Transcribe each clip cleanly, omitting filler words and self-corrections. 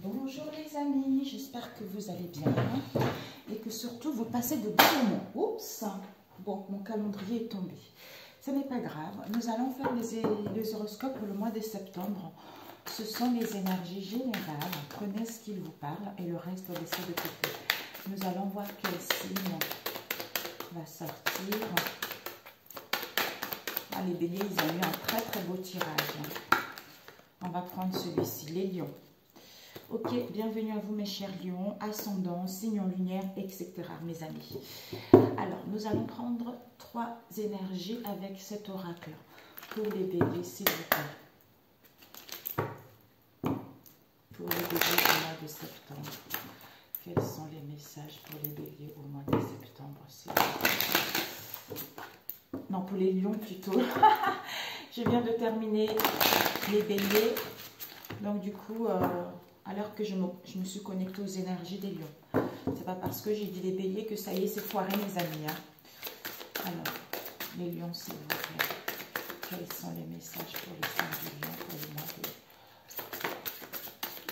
Bonjour les amis, j'espère que vous allez bien et que surtout vous passez de bons moments. Oups, bon, mon calendrier est tombé. Ce n'est pas grave, nous allons faire les horoscopes pour le mois de septembre. Ce sont les énergies générales, prenez ce qu'il vous parle et le reste laissez de côté. Nous allons voir quel signe va sortir. Ah, les béliers, ils ont eu un très beau tirage. On va prendre celui-ci, les lions. Ok, bienvenue à vous mes chers lions, ascendant, signe en lumière, etc. mes amis. Alors, nous allons prendre 3 énergies avec cet oracle pour les béliers, s'il vous plaît. Pour les béliers au mois de septembre. Quels sont les messages pour les béliers au mois de septembre, s'il vous plaît? Non, pour les lions plutôt. Je viens de terminer les béliers. Donc du coup, alors que je me suis connectée aux énergies des lions. C'est pas parce que j'ai dit les béliers que ça y est, c'est foiré mes amis. Hein. Alors, les lions, s'il vous plaît. Quels sont les messages pour les signes du lion pour le mois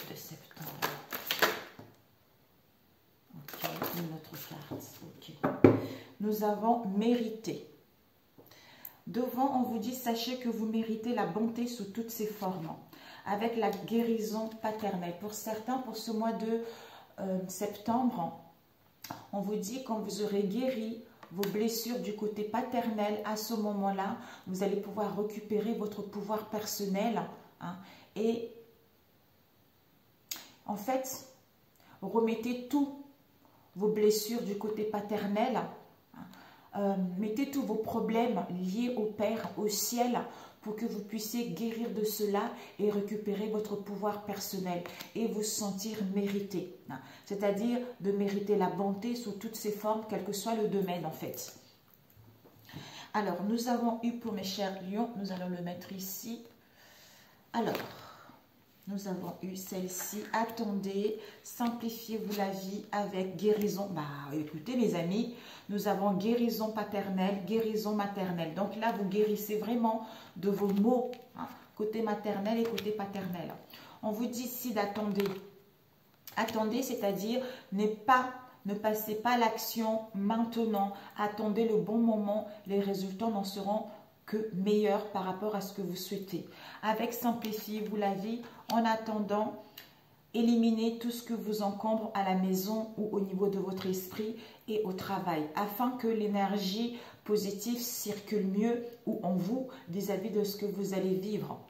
de septembre? Ok, une autre carte. Ok. Nous avons mérité. Devant, on vous dit, sachez que vous méritez la bonté sous toutes ses formes, avec la guérison paternelle. Pour certains, pour ce mois de septembre, on vous dit quand vous aurez guéri vos blessures du côté paternel, à ce moment-là, vous allez pouvoir récupérer votre pouvoir personnel. Hein, et en fait, remettez tous vos blessures du côté paternel. Mettez tous vos problèmes liés au Père, au ciel, pour que vous puissiez guérir de cela et récupérer votre pouvoir personnel et vous sentir mérité. C'est-à-dire de mériter la bonté sous toutes ses formes, quel que soit le domaine en fait. Alors, nous avons eu pour mes chers lions, nous allons le mettre ici. Alors, nous avons eu celle-ci. Attendez, simplifiez-vous la vie avec guérison. Bah, écoutez mes amis, nous avons guérison paternelle, guérison maternelle. Donc là, vous guérissez vraiment de vos maux, hein, côté maternel et côté paternel. On vous dit ici d'attendre. Attendez, c'est-à-dire ne passez pas l'action maintenant. Attendez le bon moment. Les résultats n'en seront que meilleur par rapport à ce que vous souhaitez. Avec simplifiez-vous la vie, en attendant, éliminez tout ce que vous encombre à la maison ou au niveau de votre esprit et au travail, afin que l'énergie positive circule mieux ou en vous vis-à-vis de ce que vous allez vivre.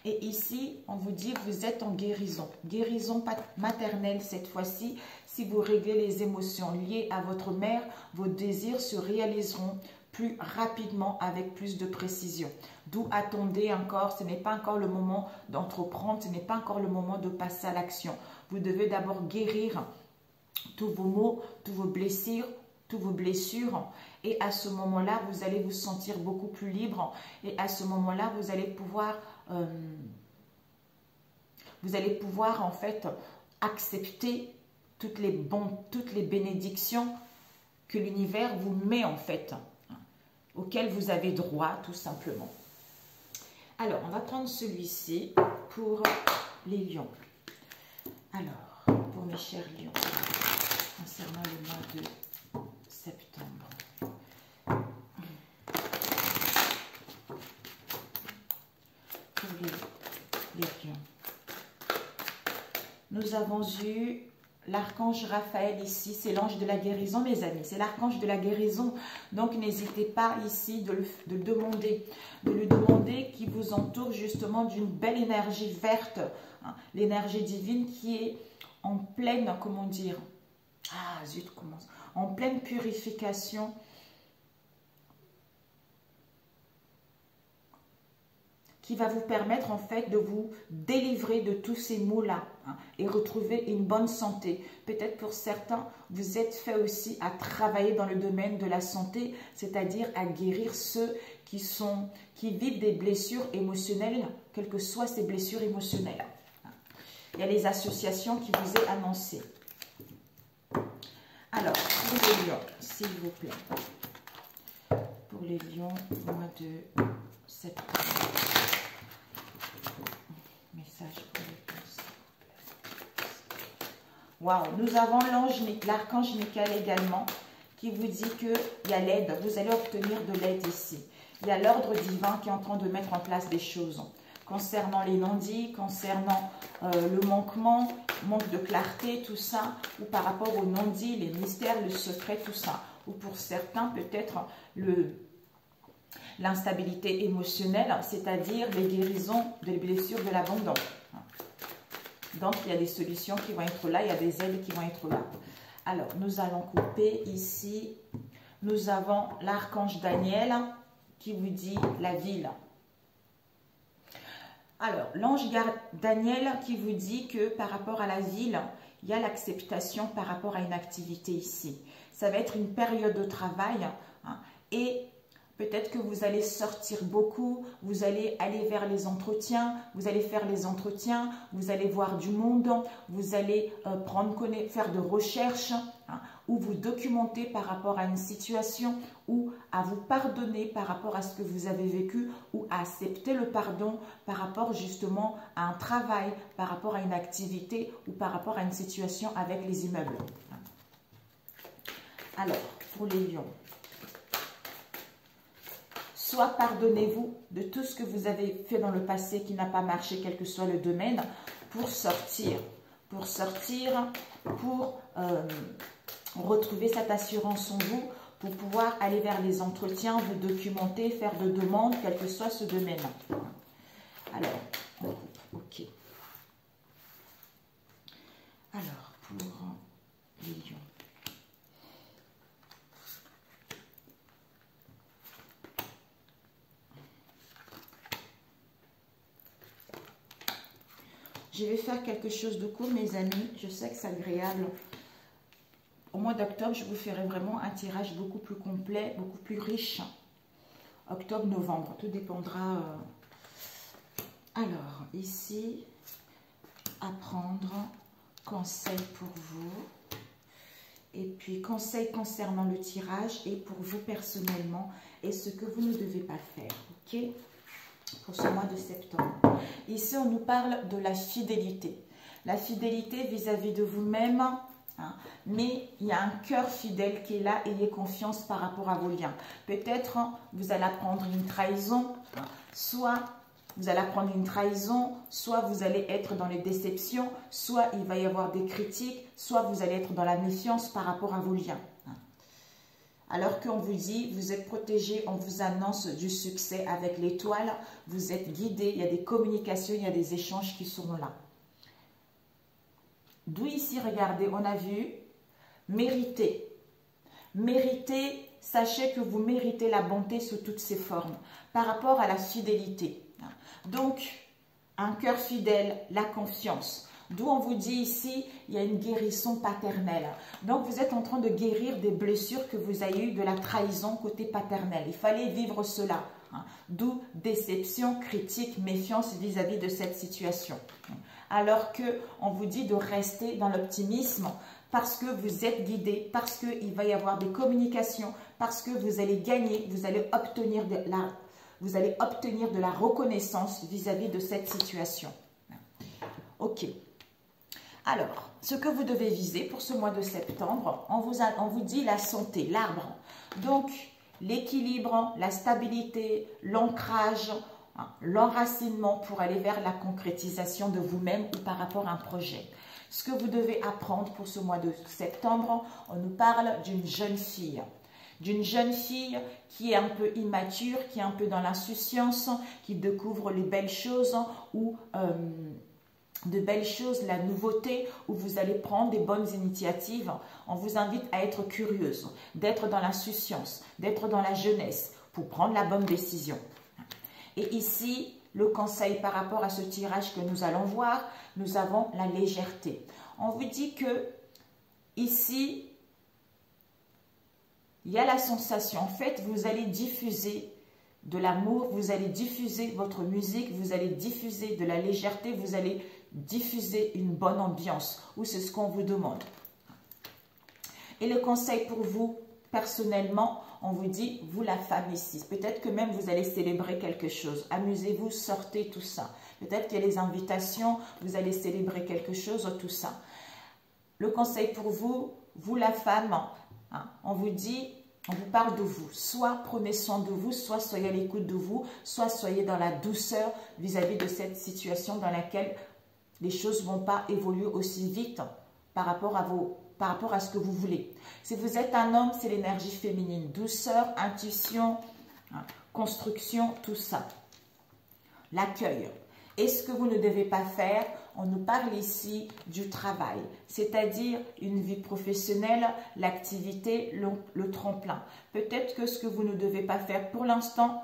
Et ici, on vous dit que vous êtes en guérison. Guérison maternelle cette fois-ci. Si vous réglez les émotions liées à votre mère, vos désirs se réaliseront plus rapidement avec plus de précision. D'où attendez encore, ce n'est pas encore le moment d'entreprendre, ce n'est pas encore le moment de passer à l'action. Vous devez d'abord guérir tous vos maux, tous vos blessures, et à ce moment-là, vous allez vous sentir beaucoup plus libre et à ce moment-là, vous allez pouvoir en fait accepter toutes les bénédictions que l'univers vous met en fait, auquel vous avez droit tout simplement. Alors, on va prendre celui-ci pour les lions. Alors, pour mes chers lions, concernant le mois de septembre. Pour les lions. Nous avons eu l'archange Raphaël ici, c'est l'ange de la guérison mes amis, c'est l'archange de la guérison, donc n'hésitez pas ici de le demander, qui vous entoure justement d'une belle énergie verte, hein, l'énergie divine qui est en pleine, comment dire, ah zut, en pleine purification, qui va vous permettre en fait de vous délivrer de tous ces maux-là, hein, et retrouver une bonne santé. Peut-être pour certains, vous êtes fait aussi à travailler dans le domaine de la santé, c'est-à-dire à guérir ceux qui vivent des blessures émotionnelles, quelles que soient ces blessures émotionnelles. Il y a les associations qui vous est annoncées. Alors, pour les lions, s'il vous plaît. Pour les lions, au mois de septembre. Message pour les lions. Waouh, nous avons l'archange Michael également, qui vous dit qu'il y a l'aide, vous allez obtenir de l'aide ici. Il y a l'ordre divin qui est en train de mettre en place des choses concernant les non-dits, concernant le manquement, manque de clarté, tout ça, ou par rapport aux non-dits, les mystères, le secret, tout ça. Ou pour certains, peut-être l'instabilité émotionnelle, c'est-à-dire les guérisons des blessures de l'abandon. Donc, il y a des solutions qui vont être là, il y a des aides qui vont être là. Alors, nous allons couper ici. Nous avons l'archange Daniel qui vous dit la ville. Alors, l'ange Daniel qui vous dit que par rapport à la ville, il y a l'acceptation par rapport à une activité ici. Ça va être une période de travail et peut-être que vous allez sortir beaucoup, vous allez aller vers les entretiens, vous allez faire les entretiens, vous allez voir du monde, vous allez faire de recherches ou vous documenter par rapport à une situation ou à vous pardonner par rapport à ce que vous avez vécu ou à accepter le pardon par rapport justement à un travail, par rapport à une activité ou par rapport à une situation avec les immeubles. Alors, pour les lions, soit pardonnez-vous de tout ce que vous avez fait dans le passé qui n'a pas marché, quel que soit le domaine, pour sortir, pour retrouver cette assurance en vous, pour pouvoir aller vers les entretiens, vous documenter, faire de demandes, quel que soit ce domaine. Alors, on coupe, ok. Alors, pour les lions. Je vais faire quelque chose de court, mes amis. Je sais que c'est agréable. Au mois d'octobre, je vous ferai vraiment un tirage beaucoup plus complet, beaucoup plus riche. Octobre, novembre, tout dépendra. Alors, ici, apprendre, conseil pour vous. Et puis, conseil concernant le tirage et pour vous personnellement et ce que vous ne devez pas faire. Ok ? Pour ce mois de septembre. Ici, on nous parle de la fidélité. La fidélité vis-à-vis de vous-même, mais il y a un cœur fidèle qui est là, ayez confiance par rapport à vos liens. Peut-être vous allez apprendre une trahison, soit vous allez apprendre une trahison, soit vous allez être dans les déceptions, soit il va y avoir des critiques, soit vous allez être dans la méfiance par rapport à vos liens. Alors qu'on vous dit, vous êtes protégé, on vous annonce du succès avec l'étoile, vous êtes guidé, il y a des communications, il y a des échanges qui seront là. D'où ici, regardez, on a vu mériter. Mériter, sachez que vous méritez la bonté sous toutes ses formes par rapport à la fidélité. Donc, un cœur fidèle, la confiance. D'où on vous dit ici, il y a une guérison paternelle. Donc, vous êtes en train de guérir des blessures que vous avez eues de la trahison côté paternel. Il fallait vivre cela. D'où déception, critique, méfiance vis-à-vis de cette situation. Alors qu'on vous dit de rester dans l'optimisme parce que vous êtes guidé, parce qu'il va y avoir des communications, parce que vous allez gagner, vous allez obtenir de la reconnaissance vis-à-vis de cette situation. Ok. Alors, ce que vous devez viser pour ce mois de septembre, on vous dit la santé, l'arbre. Donc, l'équilibre, la stabilité, l'ancrage, l'enracinement pour aller vers la concrétisation de vous-même ou par rapport à un projet. Ce que vous devez apprendre pour ce mois de septembre, on nous parle d'une jeune fille. D'une jeune fille qui est un peu immature, qui est un peu dans l'insouciance, qui découvre les belles choses ou de belles choses, la nouveauté, où vous allez prendre des bonnes initiatives. On vous invite à être curieuse, d'être dans l'insouciance, d'être dans la jeunesse pour prendre la bonne décision. Et ici, le conseil par rapport à ce tirage que nous allons voir, nous avons la légèreté. On vous dit que ici, il y a la sensation. En fait, vous allez diffuser de l'amour, vous allez diffuser votre musique, vous allez diffuser de la légèreté, vous allez diffuser une bonne ambiance, ou c'est ce qu'on vous demande. Et le conseil pour vous, personnellement, on vous dit, vous la femme ici, peut-être que même vous allez célébrer quelque chose, amusez-vous, sortez, tout ça. Peut-être qu'il y a les invitations, vous allez célébrer quelque chose, tout ça. Le conseil pour vous, vous la femme, hein, on vous dit, on vous parle de vous. Soit prenez soin de vous, soit soyez à l'écoute de vous, soit soyez dans la douceur vis-à-vis de cette situation dans laquelle les choses ne vont pas évoluer aussi vite par rapport à ce que vous voulez. Si vous êtes un homme, c'est l'énergie féminine. Douceur, intuition, hein, construction, tout ça. L'accueil. Et ce que vous ne devez pas faire, on nous parle ici du travail, c'est-à-dire une vie professionnelle, l'activité, le tremplin. Peut-être que ce que vous ne devez pas faire pour l'instant,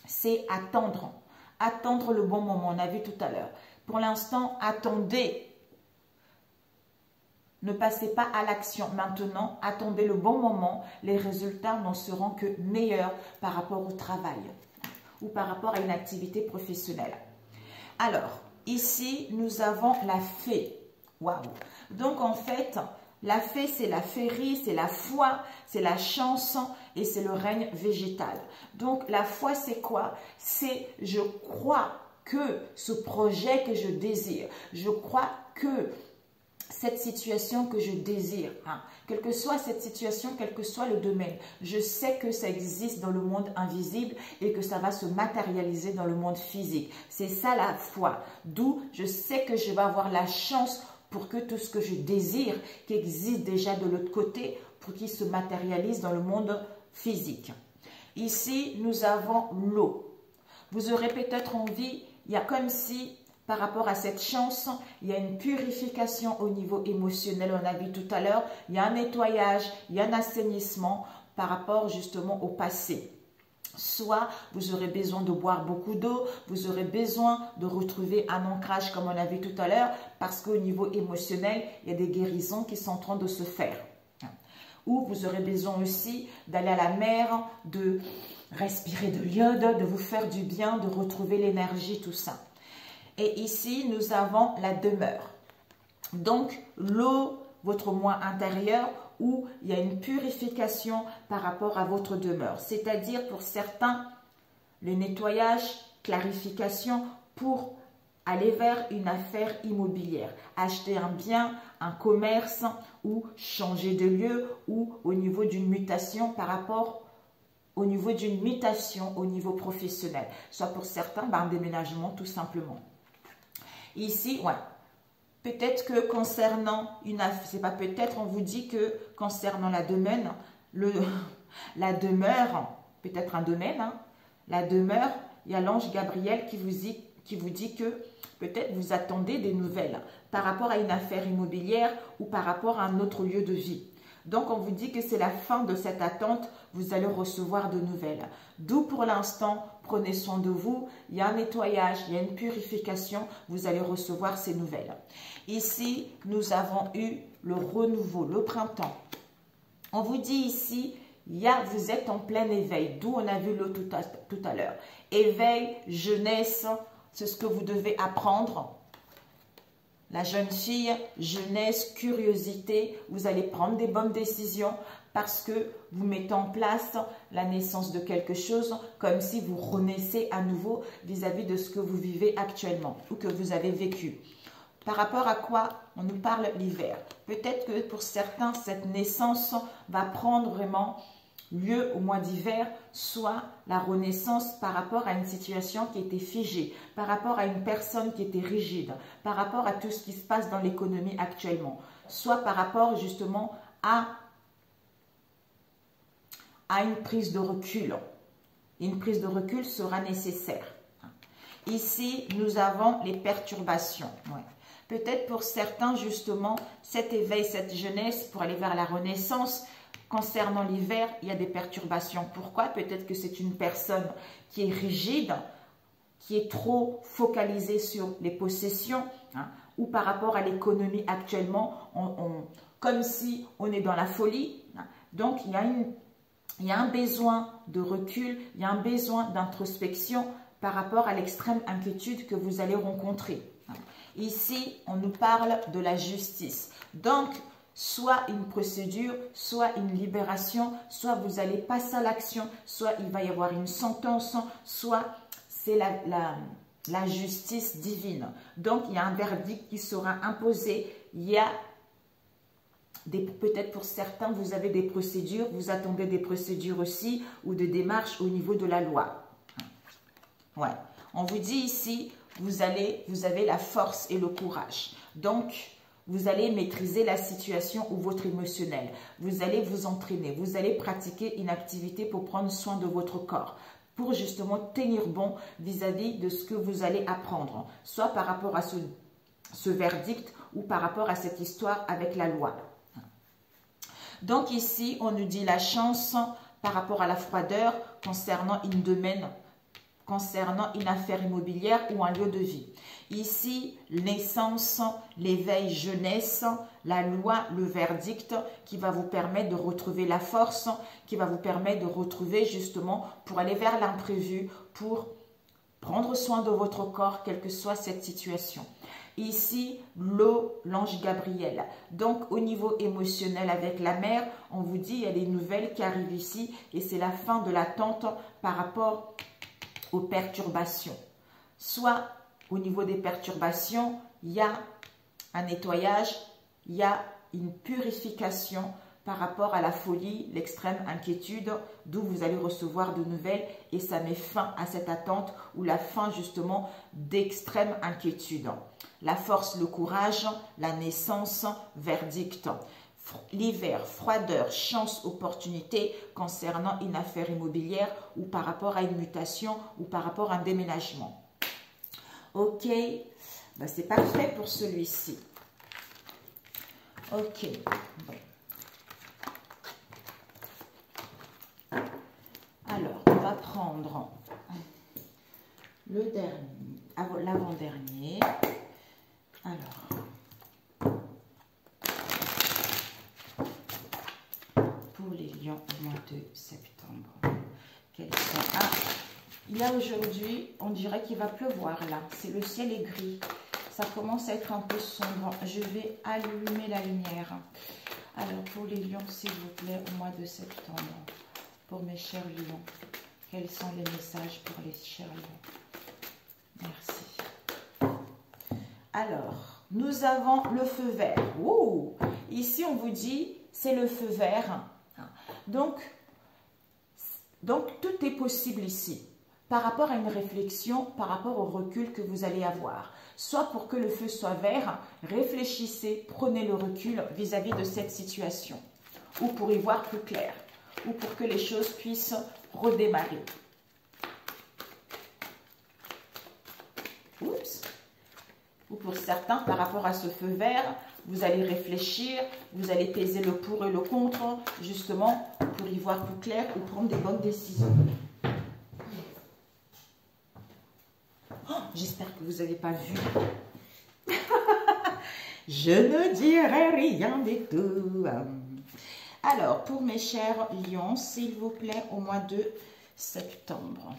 c'est attendre. Attendre le bon moment, on a vu tout à l'heure. Pour l'instant, attendez. Ne passez pas à l'action maintenant, attendez le bon moment. Les résultats n'en seront que meilleurs par rapport au travail ou par rapport à une activité professionnelle. Alors, ici, nous avons la fée. Waouh! Donc, en fait, la fée, c'est la féerie, c'est la foi, c'est la chance et c'est le règne végétal. Donc, la foi, c'est quoi? C'est je crois que ce projet que je désire, je crois que cette situation que je désire, hein, quelle que soit cette situation, quel que soit le domaine, je sais que ça existe dans le monde invisible et que ça va se matérialiser dans le monde physique. C'est ça la foi. D'où je sais que je vais avoir la chance pour que tout ce que je désire, qui existe déjà de l'autre côté, pour qu'il se matérialise dans le monde physique. Ici, nous avons l'eau. Vous aurez peut-être envie, il y a comme si... Par rapport à cette chance, il y a une purification au niveau émotionnel, on a vu tout à l'heure, il y a un nettoyage, il y a un assainissement par rapport justement au passé. Soit vous aurez besoin de boire beaucoup d'eau, vous aurez besoin de retrouver un ancrage comme on a vu tout à l'heure, parce qu'au niveau émotionnel, il y a des guérisons qui sont en train de se faire. Ou vous aurez besoin aussi d'aller à la mer, de respirer de l'iode, de vous faire du bien, de retrouver l'énergie, tout ça. Et ici, nous avons la demeure. Donc, l'eau, votre moi intérieur, où il y a une purification par rapport à votre demeure. C'est-à-dire, pour certains, le nettoyage, clarification pour aller vers une affaire immobilière. Acheter un bien, un commerce, ou changer de lieu, ou au niveau d'une mutation par rapport au niveau d'une mutation au niveau professionnel. Soit pour certains, un déménagement tout simplement. Ici, ouais, peut-être que concernant une affaire, c'est pas peut-être, on vous dit que concernant la domaine, la demeure, peut-être un domaine, hein, la demeure, il y a l'ange Gabriel qui vous dit que peut-être vous attendez des nouvelles par rapport à une affaire immobilière ou par rapport à un autre lieu de vie. Donc, on vous dit que c'est la fin de cette attente, vous allez recevoir de nouvelles. D'où pour l'instant, prenez soin de vous, il y a un nettoyage, il y a une purification, vous allez recevoir ces nouvelles. Ici, nous avons eu le renouveau, le printemps. On vous dit ici, vous êtes en plein éveil, d'où on a vu l'eau tout à l'heure. Éveil, jeunesse, c'est ce que vous devez apprendre. La jeune fille, jeunesse, curiosité, vous allez prendre des bonnes décisions parce que vous mettez en place la naissance de quelque chose comme si vous renaissez à nouveau vis-à-vis de ce que vous vivez actuellement ou que vous avez vécu. Par rapport à quoi on nous parle l'hiver? Peut-être que pour certains, cette naissance va prendre vraiment lieu au mois d'hiver, soit la renaissance par rapport à une situation qui était figée, par rapport à une personne qui était rigide, par rapport à tout ce qui se passe dans l'économie actuellement, soit par rapport justement à une prise de recul. Une prise de recul sera nécessaire. Ici, nous avons les perturbations. Ouais. Peut-être pour certains, justement, cet éveil, cette jeunesse pour aller vers la renaissance. Concernant l'hiver, il y a des perturbations. Pourquoi? Peut-être que c'est une personne qui est rigide, qui est trop focalisée sur les possessions, hein, ou par rapport à l'économie actuellement, comme si on est dans la folie. Hein. Donc, il y a un besoin de recul, il y a un besoin d'introspection par rapport à l'extrême inquiétude que vous allez rencontrer. Hein. Ici, on nous parle de la justice. Donc, soit une procédure, soit une libération, soit vous allez passer à l'action, soit il va y avoir une sentence, soit c'est la justice divine. Donc, il y a un verdict qui sera imposé, il y a Peut-être pour certains, vous avez des procédures, vous attendez des procédures aussi ou des démarches au niveau de la loi. Ouais. On vous dit ici, vous avez la force et le courage. Donc, vous allez maîtriser la situation ou votre émotionnel. Vous allez vous entraîner. Vous allez pratiquer une activité pour prendre soin de votre corps. Pour justement tenir bon vis-à-vis de ce que vous allez apprendre. Soit par rapport à ce verdict ou par rapport à cette histoire avec la loi. Donc ici, on nous dit la chance par rapport à la froideur concernant une domaine, concernant une affaire immobilière ou un lieu de vie. Ici, naissance, l'éveil, jeunesse, la loi, le verdict qui va vous permettre de retrouver la force, qui va vous permettre de retrouver justement pour aller vers l'imprévu, pour prendre soin de votre corps, quelle que soit cette situation. Ici, l'eau, l'ange Gabriel. Donc, au niveau émotionnel avec la mère, on vous dit, il y a des nouvelles qui arrivent ici et c'est la fin de l'attente par rapport aux perturbations. Soit, au niveau des perturbations, il y a un nettoyage, il y a une purification par rapport à la folie, l'extrême inquiétude, d'où vous allez recevoir de nouvelles et ça met fin à cette attente ou la fin justement d'extrême inquiétude. La force, le courage, la naissance, verdict. L'hiver, froideur, chance, opportunité concernant une affaire immobilière ou par rapport à une mutation ou par rapport à un déménagement. Ok, ben, c'est parfait pour celui-ci. Ok, bon. Alors, on va prendre le dernier, l'avant-dernier. Alors, pour les lions au mois de septembre, quels sont... Ah, là aujourd'hui, on dirait qu'il va pleuvoir là. C'est le ciel est gris. Ça commence à être un peu sombre. Je vais allumer la lumière. Alors, pour les lions, s'il vous plaît, au mois de septembre, pour mes chers lions, quels sont les messages pour les chers lions? Merci. Alors, nous avons le feu vert. Ouh, ici, on vous dit, c'est le feu vert. Donc, tout est possible ici. Par rapport à une réflexion, par rapport au recul que vous allez avoir. Soit pour que le feu soit vert, réfléchissez, prenez le recul vis-à-vis de cette situation. Ou pour y voir plus clair. Ou pour que les choses puissent redémarrer. Oups. Ou pour certains, par rapport à ce feu vert, vous allez réfléchir, vous allez peser le pour et le contre, justement, pour y voir plus clair ou prendre des bonnes décisions. Oh, j'espère que vous n'avez pas vu. Je ne dirai rien du tout. Alors, pour mes chers lions, s'il vous plaît, au mois de septembre,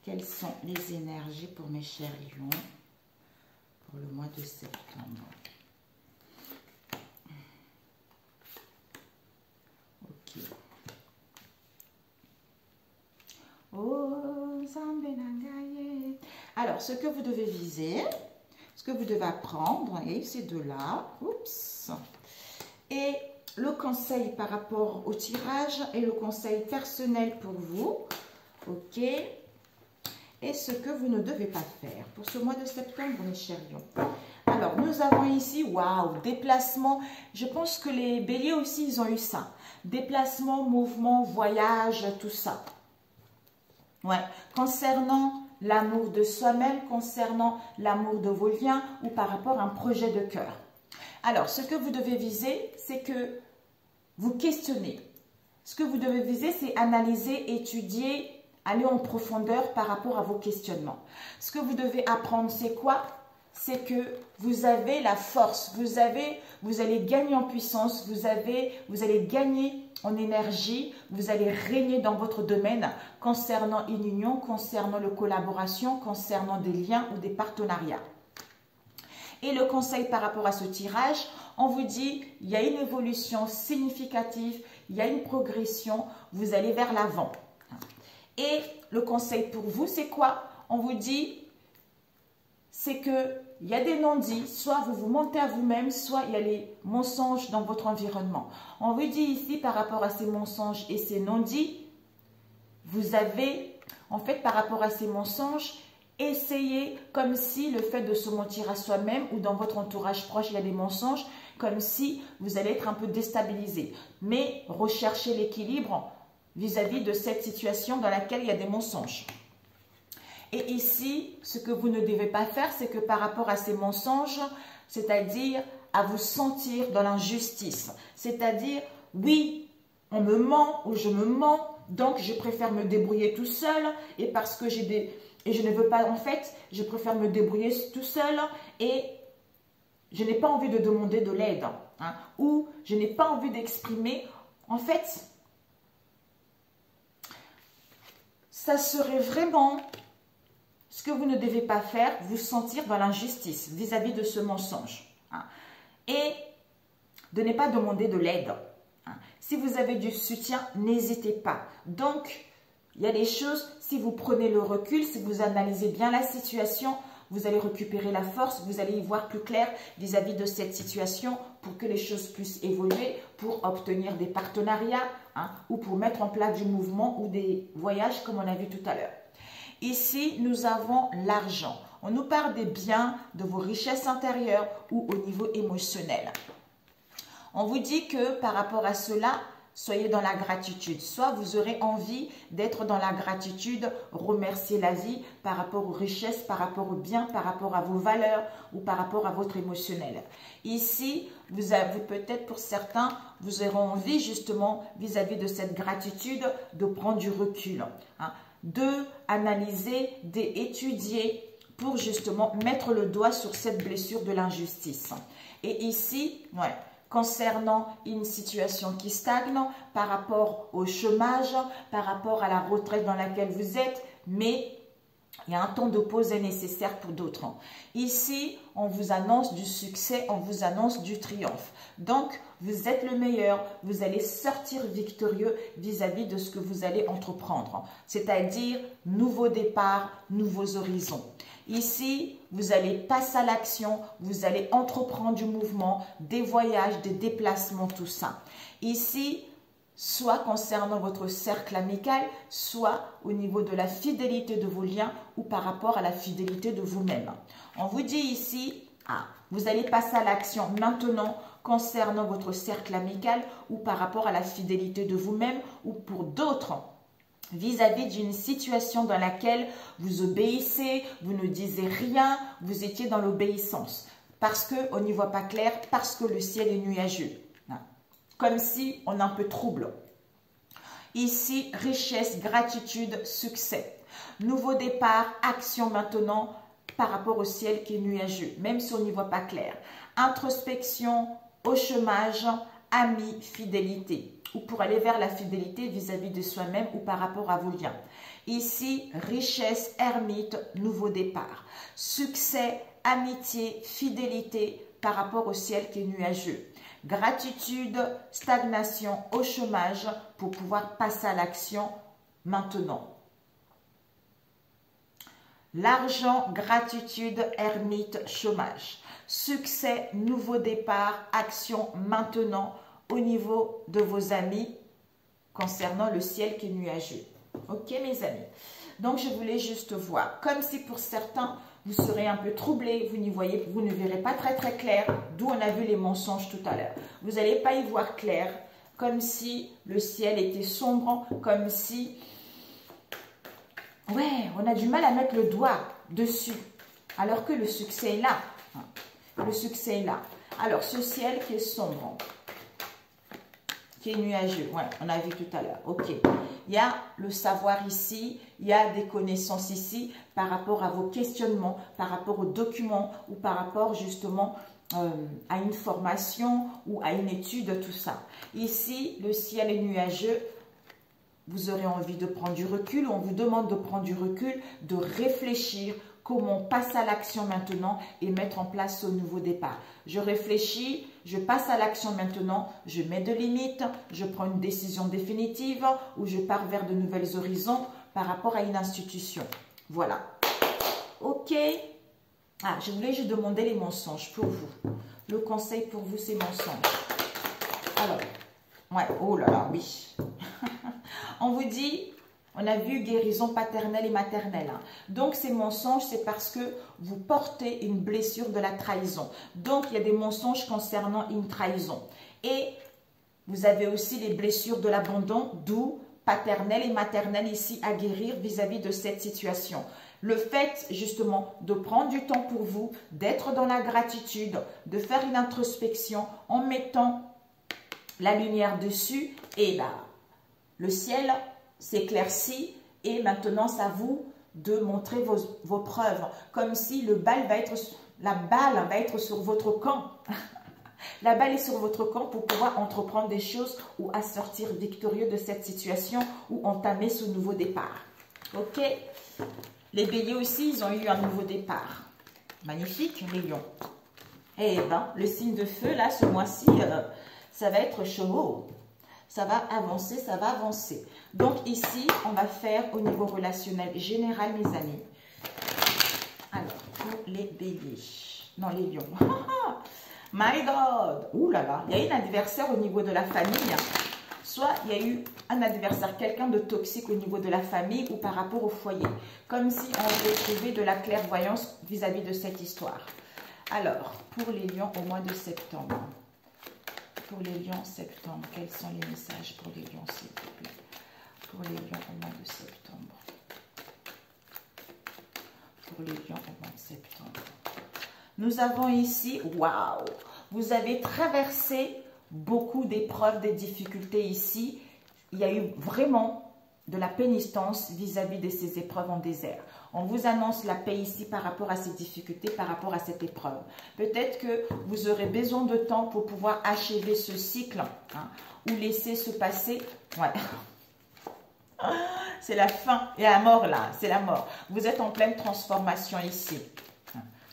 quelles sont les énergies pour mes chers lions pour le mois de septembre? Ok. Oh, Zambenangaye. Alors, ce que vous devez viser, ce que vous devez apprendre, et ces deux-là, oups, et le conseil par rapport au tirage et le conseil personnel pour vous, ok, et ce que vous ne devez pas faire pour ce mois de septembre, mes chers lions. Alors, nous avons ici, waouh, déplacement. Je pense que les béliers aussi, ils ont eu ça. Déplacement, mouvement, voyage, tout ça. Ouais, concernant l'amour de soi-même, concernant l'amour de vos liens ou par rapport à un projet de cœur. Alors, ce que vous devez viser, c'est que vous questionnez. Ce que vous devez viser, c'est analyser, étudier, aller en profondeur par rapport à vos questionnements. Ce que vous devez apprendre, c'est quoi? C'est que vous avez la force, vous allez gagner en puissance, vous allez gagner en énergie, vous allez régner dans votre domaine concernant une union, concernant la collaboration, concernant des liens ou des partenariats. Et le conseil par rapport à ce tirage, on vous dit, il y a une évolution significative, il y a une progression, vous allez vers l'avant. Et le conseil pour vous, c'est quoi? On vous dit, c'est que il y a des non-dits, soit vous vous mentez à vous-même, soit il y a les mensonges dans votre environnement. On vous dit ici, par rapport à ces mensonges et ces non-dits, vous avez, en fait, par rapport à ces mensonges, essayez comme si le fait de se mentir à soi-même ou dans votre entourage proche, il y a des mensonges, comme si vous allez être un peu déstabilisé. Mais recherchez l'équilibre vis-à-vis de cette situation dans laquelle il y a des mensonges. Et ici, ce que vous ne devez pas faire, c'est que par rapport à ces mensonges, c'est-à-dire à vous sentir dans l'injustice. C'est-à-dire, oui, on me ment ou je me mens, donc je préfère me débrouiller tout seul. Et parce que j'ai des... Et je ne veux pas, en fait, je préfère me débrouiller tout seul et je n'ai pas envie de demander de l'aide. Hein, ou je n'ai pas envie d'exprimer. En fait, ça serait vraiment... Ce que vous ne devez pas faire, vous sentir dans l'injustice vis-à-vis de ce mensonge. Hein. Et de ne pas demander de l'aide. Hein. Si vous avez du soutien, n'hésitez pas. Donc, il y a des choses, si vous prenez le recul, si vous analysez bien la situation, vous allez récupérer la force, vous allez y voir plus clair vis-à-vis de cette situation pour que les choses puissent évoluer, pour obtenir des partenariats hein, ou pour mettre en place du mouvement ou des voyages comme on a vu tout à l'heure. Ici, nous avons l'argent. On nous parle des biens, de vos richesses intérieures ou au niveau émotionnel. On vous dit que par rapport à cela, soyez dans la gratitude. Soit vous aurez envie d'être dans la gratitude, remercier la vie par rapport aux richesses, par rapport aux biens, par rapport à vos valeurs ou par rapport à votre émotionnel. Ici, vous avez peut-être pour certains, vous aurez envie justement vis-à-vis de cette gratitude de prendre du recul. Hein, de analyser, d'étudier pour justement mettre le doigt sur cette blessure de l'injustice. Et ici, concernant une situation qui stagne par rapport au chômage, par rapport à la retraite dans laquelle vous êtes, mais il y a un temps de pause est nécessaire pour d'autres. Ici, on vous annonce du succès, on vous annonce du triomphe. Donc, vous êtes le meilleur, vous allez sortir victorieux vis-à-vis de ce que vous allez entreprendre. C'est-à-dire, nouveau départ, nouveaux horizons. Ici, vous allez passer à l'action, vous allez entreprendre du mouvement, des voyages, des déplacements, tout ça. Ici, soit concernant votre cercle amical, soit au niveau de la fidélité de vos liens ou par rapport à la fidélité de vous-même. On vous dit ici, vous allez passer à l'action maintenant concernant votre cercle amical ou par rapport à la fidélité de vous-même ou pour d'autres vis-à-vis d'une situation dans laquelle vous obéissez, vous ne disiez rien, vous étiez dans l'obéissance. Parce qu'on n'y voit pas clair, parce que le ciel est nuageux. Comme si on a un peu trouble. Ici, richesse, gratitude, succès. Nouveau départ, action maintenant par rapport au ciel qui est nuageux, même si on n'y voit pas clair. Introspection, au chômage, amis, fidélité. Ou pour aller vers la fidélité vis-à-vis de soi-même ou par rapport à vos liens. Ici, richesse, ermite, nouveau départ. Succès, amitié, fidélité par rapport au ciel qui est nuageux. Gratitude, stagnation, au chômage pour pouvoir passer à l'action maintenant. L'argent, gratitude, ermite, chômage. Succès, nouveau départ, action maintenant au niveau de vos amis concernant le ciel qui est nuageux. Ok mes amis? Donc je voulais juste voir, comme si pour certains, vous serez un peu troublé, vous ne verrez pas très très clair, d'où on a vu les mensonges tout à l'heure. Vous n'allez pas y voir clair, comme si le ciel était sombre, comme si... Ouais, on a du mal à mettre le doigt dessus, alors que le succès est là. Le succès est là. Alors, ce ciel qui est sombre, qui est nuageux, ouais, on a vu tout à l'heure, ok. Il y a le savoir ici, il y a des connaissances ici par rapport à vos questionnements, par rapport aux documents ou par rapport justement à une formation ou à une étude, tout ça. Ici, le ciel est nuageux, vous aurez envie de prendre du recul, on vous demande de prendre du recul, de réfléchir comment passer à l'action maintenant et mettre en place ce nouveau départ. Je réfléchis, je passe à l'action maintenant, je mets de limites, je prends une décision définitive ou je pars vers de nouvelles horizons par rapport à une institution. Voilà. Ok. Ah, je voulais juste demander les mensonges pour vous. Le conseil pour vous, c'est mensonges. Alors, ouais, oh là là, oui. On vous dit, on a vu guérison paternelle et maternelle. Hein. Donc, ces mensonges, c'est parce que vous portez une blessure de la trahison. Donc, il y a des mensonges concernant une trahison. Et vous avez aussi les blessures de l'abandon, d'où paternelle et maternelle ici à guérir vis-à-vis de cette situation. Le fait justement de prendre du temps pour vous, d'être dans la gratitude, de faire une introspection en mettant la lumière dessus, et là, le ciel s'éclaircit et maintenant c'est à vous de montrer vos preuves, comme si la balle va être sur votre camp. La balle est sur votre camp pour pouvoir entreprendre des choses ou à sortir victorieux de cette situation ou entamer ce nouveau départ. Ok? Les béliers aussi, ils ont eu un nouveau départ. Magnifique, les lions. Eh bien, le signe de feu, là, ce mois-ci, ça va être chaud. Ça va avancer, ça va avancer. Donc ici, on va faire au niveau relationnel général, mes amis. Alors, pour les béliers. Non, les lions. My God! Ouh là là, il y a un adversaire au niveau de la famille. Soit il y a eu un adversaire, quelqu'un de toxique au niveau de la famille ou par rapport au foyer. Comme si on retrouvait de la clairvoyance vis-à-vis de cette histoire. Alors, pour les lions au mois de septembre. Pour les lions septembre, quels sont les messages pour les lions, s'il vous plaît? Pour les lions au mois de septembre. Pour les lions au mois de septembre. Nous avons ici, waouh, vous avez traversé beaucoup d'épreuves, des difficultés ici. Il y a eu vraiment de la pénitence vis-à-vis de ces épreuves en désert. On vous annonce la paix ici par rapport à ces difficultés, par rapport à cette épreuve. Peut-être que vous aurez besoin de temps pour pouvoir achever ce cycle hein, ou laisser se passer. Ouais. C'est la fin et la mort là, c'est la mort. Vous êtes en pleine transformation ici.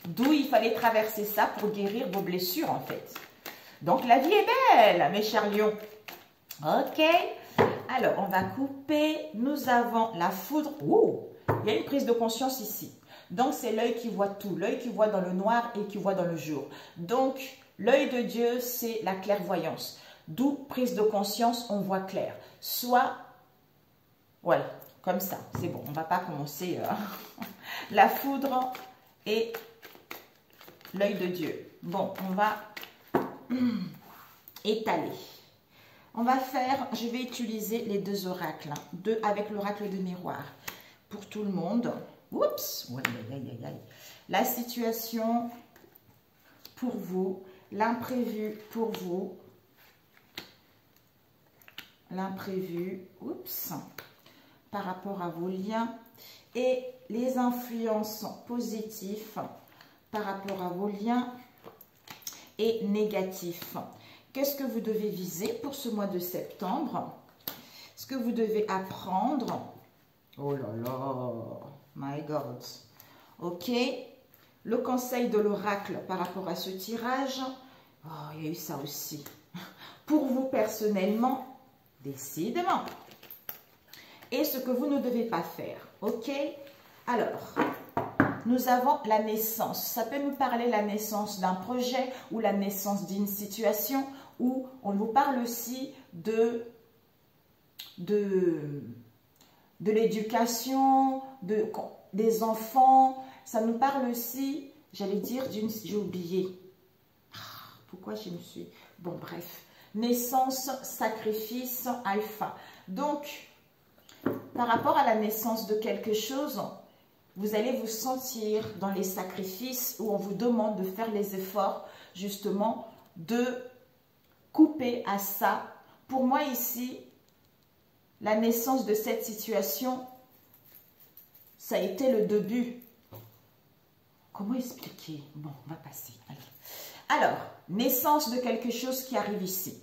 D'où il fallait traverser ça pour guérir vos blessures en fait. Donc la vie est belle, mes chers lions. Ok. Alors, on va couper. Nous avons la foudre. Ouh, il y a une prise de conscience ici. Donc, c'est l'œil qui voit tout. L'œil qui voit dans le noir et qui voit dans le jour. Donc, l'œil de Dieu, c'est la clairvoyance. D'où prise de conscience, on voit clair. Soit, voilà, comme ça. C'est bon, on ne va pas commencer. La foudre et l'œil de Dieu. Bon, on va étaler. On va faire, je vais utiliser les deux oracles, hein, deux avec l'oracle de miroir pour tout le monde. Oups, la situation pour vous, l'imprévu pour vous, l'imprévu, oups, par rapport à vos liens et les influences positives par rapport à vos liens et négatifs. Qu'est-ce que vous devez viser pour ce mois de septembre? Ce que vous devez apprendre. Oh là là, my God. Ok. Le conseil de l'oracle par rapport à ce tirage. Oh, il y a eu ça aussi. Pour vous personnellement, décidément. Et ce que vous ne devez pas faire. Ok. Alors, nous avons la naissance. Ça peut nous parler la naissance d'un projet ou la naissance d'une situation où on vous parle aussi de l'éducation, des enfants. Ça nous parle aussi, j'allais dire, d'une... J'ai oublié. Pourquoi je me suis... Bon, bref. Naissance, sacrifice, alpha. Donc, par rapport à la naissance de quelque chose... Vous allez vous sentir dans les sacrifices où on vous demande de faire les efforts, justement, de couper à ça. Pour moi, ici, la naissance de cette situation, ça a été le début. Comment expliquer? Bon, on va passer. Allez. Alors, naissance de quelque chose qui arrive ici.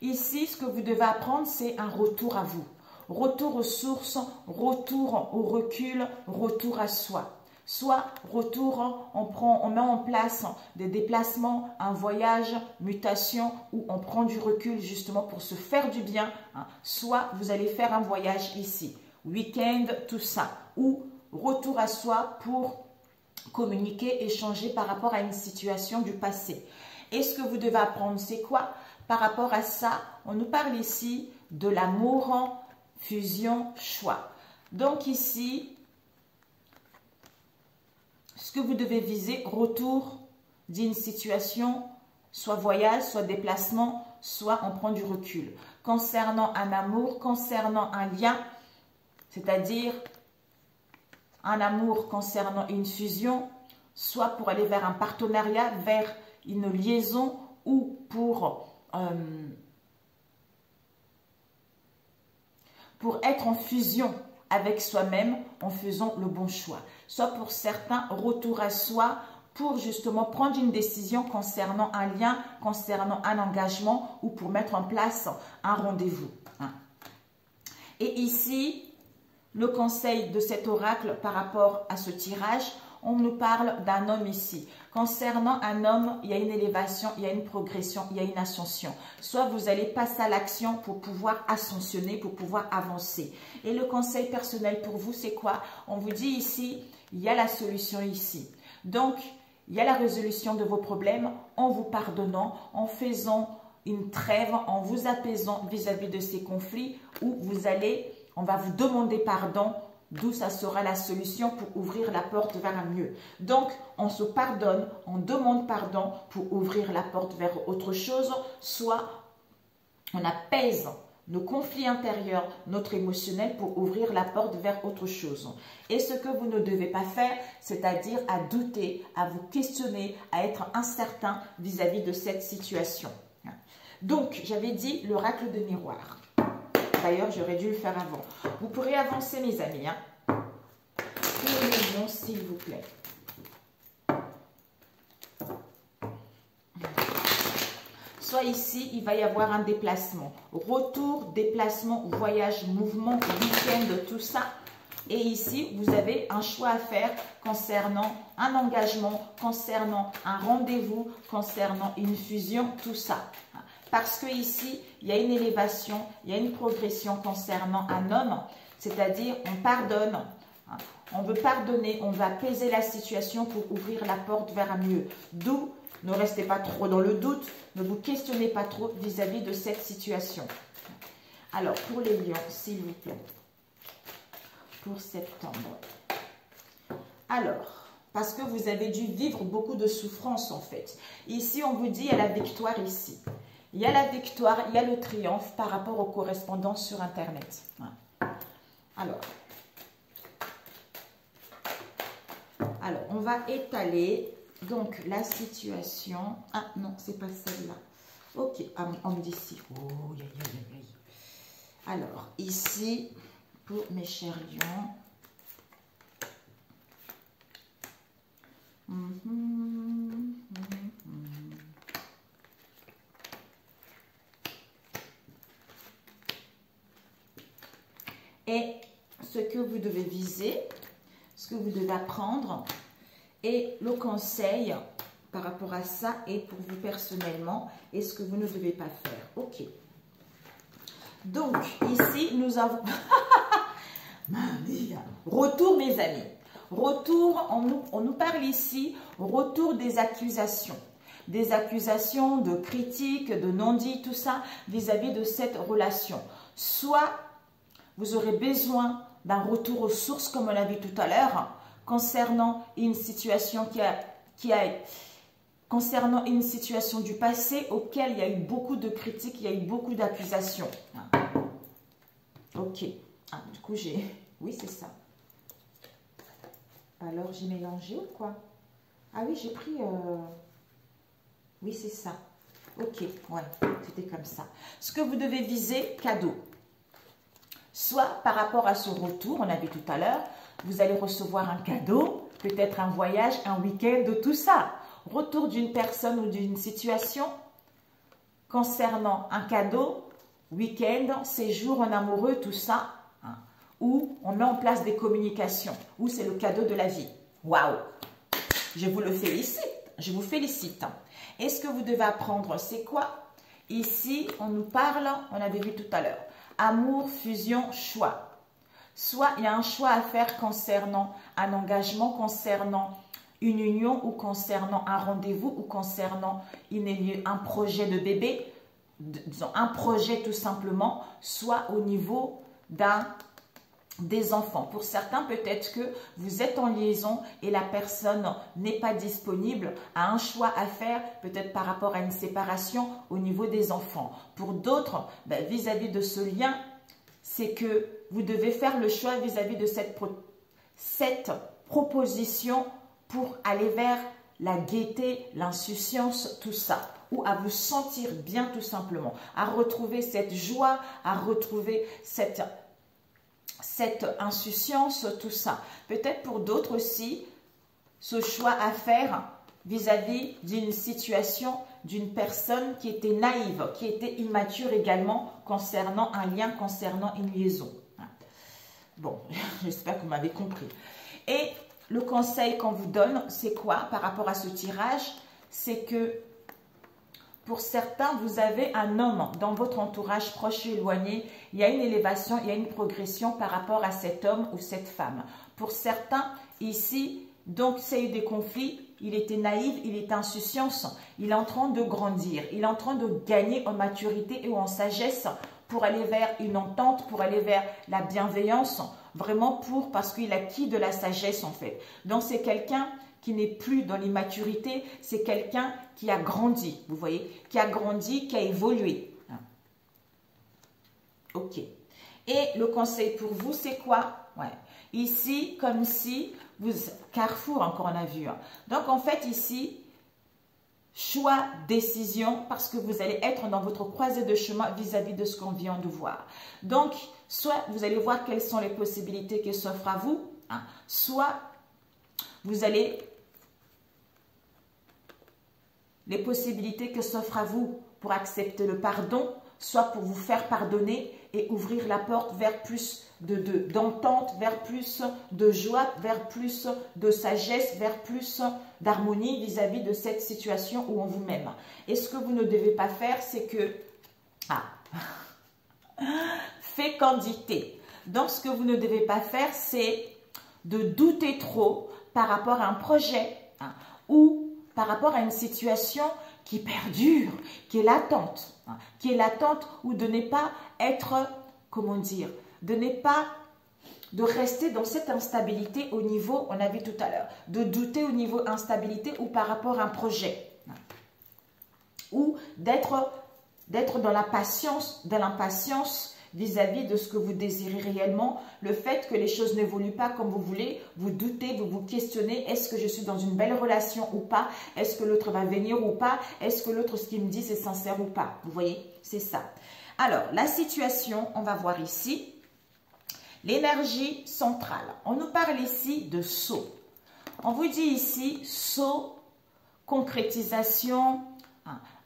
Ici, ce que vous devez apprendre, c'est un retour à vous. Retour aux sources, retour au recul, retour à soi. Soit retour, on met en place des déplacements, un voyage, mutation, où on prend du recul justement pour se faire du bien. Hein. Soit vous allez faire un voyage ici, week-end, tout ça. Ou retour à soi pour communiquer, échanger par rapport à une situation du passé. Et ce que vous devez apprendre, c'est quoi? Par rapport à ça, on nous parle ici de l'amour, fusion, choix. Donc ici, ce que vous devez viser, retour d'une situation, soit voyage, soit déplacement, soit on prend du recul. Concernant un amour, concernant un lien, c'est-à-dire un amour concernant une fusion, soit pour aller vers un partenariat, vers une liaison ou pour être en fusion avec soi-même en faisant le bon choix. Soit pour certains, retour à soi pour justement prendre une décision concernant un lien, concernant un engagement ou pour mettre en place un rendez-vous. Et ici, le conseil de cet oracle par rapport à ce tirage, on nous parle d'un homme ici. Concernant un homme, il y a une élévation, il y a une progression, il y a une ascension. Soit vous allez passer à l'action pour pouvoir ascensionner, pour pouvoir avancer. Et le conseil personnel pour vous, c'est quoi? On vous dit ici, il y a la solution ici. Donc, il y a la résolution de vos problèmes en vous pardonnant, en faisant une trêve, en vous apaisant vis-à-vis de ces conflits où vous allez, on va vous demander pardon, d'où ça sera la solution pour ouvrir la porte vers un mieux. Donc, on se pardonne, on demande pardon pour ouvrir la porte vers autre chose, soit on apaise nos conflits intérieurs, notre émotionnel pour ouvrir la porte vers autre chose. Et ce que vous ne devez pas faire, c'est-à-dire à douter, à vous questionner, à être incertain vis-à-vis de cette situation. Donc, j'avais dit l'oracle de miroir. D'ailleurs, j'aurais dû le faire avant. Vous pourrez avancer, mes amis. Pour les lions, s'il vous plaît. Soit ici, il va y avoir un déplacement. Retour, déplacement, voyage, mouvement, week-end, tout ça. Et ici, vous avez un choix à faire concernant un engagement, concernant un rendez-vous, concernant une fusion, tout ça. Parce que ici, il y a une élévation, il y a une progression concernant un homme, c'est-à-dire on pardonne, on veut pardonner, on va apaiser la situation pour ouvrir la porte vers un mieux. D'où, ne restez pas trop dans le doute, ne vous questionnez pas trop vis-à-vis de cette situation. Alors, pour les lions, s'il vous plaît, pour septembre. Alors, parce que vous avez dû vivre beaucoup de souffrance en fait. Ici, on vous dit, il y a la victoire ici. Il y a la victoire, il y a le triomphe par rapport aux correspondances sur Internet. Alors, on va étaler donc la situation. Ah non, c'est pas celle-là. Ok, on me dit ici. Oh, aïe, aïe, aïe. Alors, ici, pour mes chers lions. Et ce que vous devez viser, ce que vous devez apprendre, et le conseil par rapport à ça et pour vous personnellement, et ce que vous ne devez pas faire. Ok. Donc, ici, nous avons... Retour, mes amis. Retour, on nous parle ici, retour des accusations. Des accusations de critiques, de non-dits, tout ça, vis-à-vis de cette relation. Soit vous aurez besoin d'un retour aux sources, comme on l'a vu tout à l'heure, concernant une situation concernant une situation du passé auquel il y a eu beaucoup de critiques, il y a eu beaucoup d'accusations. Ok. Du coup, j'ai... Oui, c'est ça. Alors, j'ai mélangé ou quoi? Ah oui, j'ai pris... Oui, c'est ça. Ok, ouais, c'était comme ça. Ce que vous devez viser, cadeau. Soit par rapport à ce retour, on a vu tout à l'heure, vous allez recevoir un cadeau, peut-être un voyage, un week-end, tout ça. Retour d'une personne ou d'une situation concernant un cadeau, week-end, séjour en amoureux, tout ça, où on met en place des communications, où c'est le cadeau de la vie. Waouh! Je vous le félicite, je vous félicite. Et ce que vous devez apprendre, c'est quoi? Ici, on nous parle, on avait vu tout à l'heure, amour, fusion, choix. Soit il y a un choix à faire concernant un engagement, concernant une union ou concernant un rendez-vous ou concernant un projet de bébé, disons un projet tout simplement, soit au niveau des enfants. Pour certains, peut-être que vous êtes en liaison et la personne n'est pas disponible, a un choix à faire, peut-être par rapport à une séparation au niveau des enfants. Pour d'autres, vis-à-vis de ce lien, c'est que vous devez faire le choix vis-à-vis de cette proposition pour aller vers la gaieté, l'insouciance, tout ça. Ou à vous sentir bien tout simplement, à retrouver cette joie, à retrouver cette insouciance, tout ça. Peut-être pour d'autres aussi, ce choix à faire vis-à-vis d'une situation, d'une personne qui était naïve, qui était immature également concernant un lien, concernant une liaison. Bon, j'espère que vous m'avez compris. Et le conseil qu'on vous donne, c'est quoi par rapport à ce tirage? C'est que pour certains, vous avez un homme dans votre entourage proche et éloigné. Il y a une élévation, il y a une progression par rapport à cet homme ou cette femme. Pour certains, ici, donc, c'est eu des conflits. Il était naïf, il était insouciant. Il est en train de grandir. Il est en train de gagner en maturité et en sagesse pour aller vers une entente, pour aller vers la bienveillance. Vraiment parce qu'il a acquis de la sagesse en fait. Donc, c'est quelqu'un qui n'est plus dans l'immaturité, c'est quelqu'un qui a grandi, vous voyez, qui a grandi, qui a évolué. Ok. Et le conseil pour vous, c'est quoi? Ouais. Ici, comme si vous... Carrefour, encore on a vu. Donc, en fait, ici, choix, décision, parce que vous allez être dans votre croisée de chemin vis-à-vis de ce qu'on vient de voir. Donc, soit vous allez voir quelles sont les possibilités qui s'offrent à vous, soit vous allez... les possibilités que s'offrent à vous pour accepter le pardon, soit pour vous faire pardonner et ouvrir la porte vers plus d'entente, vers plus de joie, vers plus de sagesse, vers plus d'harmonie vis-à-vis de cette situation où on vous m'aime. Et ce que vous ne devez pas faire, c'est que... fécondité. Donc, ce que vous ne devez pas faire, c'est de douter trop par rapport à un projet ou par rapport à une situation qui perdure, qui est latente, ou de ne pas être, comment dire, de rester dans cette instabilité au niveau, on a vu tout à l'heure, de douter au niveau instabilité ou par rapport à un projet, ou d'être dans la patience, de l'impatience vis-à-vis de ce que vous désirez réellement, le fait que les choses n'évoluent pas comme vous voulez, vous doutez, vous vous questionnez, est-ce que je suis dans une belle relation ou pas, est-ce que l'autre va venir ou pas, est-ce que l'autre, ce qu'il me dit, c'est sincère ou pas, vous voyez, c'est ça. Alors, la situation, on va voir ici, l'énergie centrale, on nous parle ici de saut, on vous dit ici, saut, concrétisation,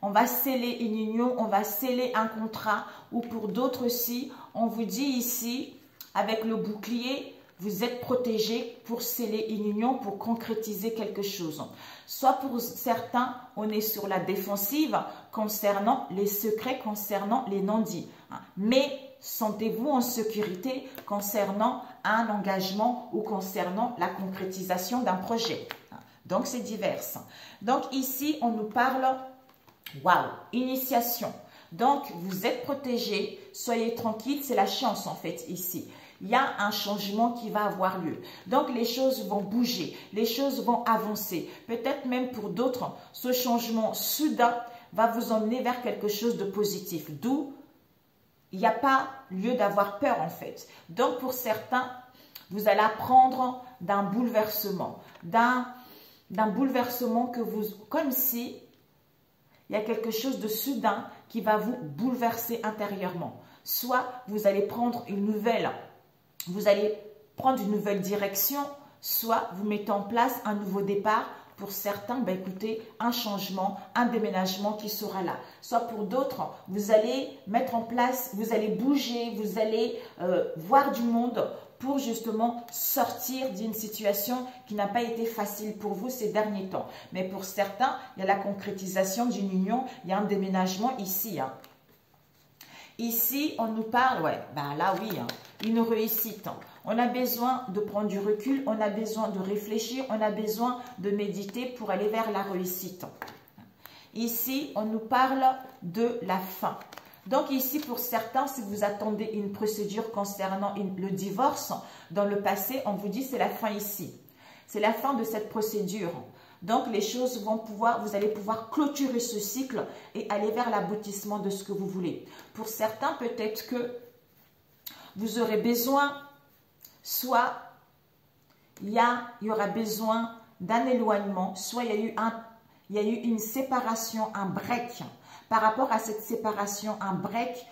on va sceller une union, on va sceller un contrat, ou pour d'autres aussi, on vous dit ici, avec le bouclier, vous êtes protégé pour sceller une union, pour concrétiser quelque chose. Soit pour certains, on est sur la défensive concernant les secrets, concernant les non-dits. Mais sentez-vous en sécurité concernant un engagement ou concernant la concrétisation d'un projet. Donc, c'est divers. Donc, ici, on nous parle... Waouh, initiation. Donc, vous êtes protégé, soyez tranquille, c'est la chance en fait ici. Il y a un changement qui va avoir lieu. Donc, les choses vont bouger, les choses vont avancer. Peut-être même pour d'autres, ce changement soudain va vous emmener vers quelque chose de positif. D'où, il n'y a pas lieu d'avoir peur en fait. Donc, pour certains, vous allez apprendre d'un bouleversement, d'un bouleversement que vous, comme si... il y a quelque chose de soudain qui va vous bouleverser intérieurement. Soit vous allez prendre une nouvelle direction, soit vous mettez en place un nouveau départ. Pour certains, écoutez, un changement, un déménagement qui sera là. Soit pour d'autres, vous allez mettre en place, vous allez bouger, vous allez voir du monde pour justement sortir d'une situation qui n'a pas été facile pour vous ces derniers temps. Mais pour certains, il y a la concrétisation d'une union, il y a un déménagement ici. Ici, on nous parle, là oui, une réussite. On a besoin de prendre du recul, on a besoin de réfléchir, on a besoin de méditer pour aller vers la réussite. Ici, on nous parle de la fin. Donc ici, pour certains, si vous attendez une procédure concernant le divorce, dans le passé, on vous dit c'est la fin ici. C'est la fin de cette procédure. Donc les choses vont pouvoir, vous allez pouvoir clôturer ce cycle et aller vers l'aboutissement de ce que vous voulez. Pour certains, peut-être que vous aurez besoin, soit il y aura besoin d'un éloignement, soit il y a eu une séparation, un break. Par rapport à cette séparation, un break,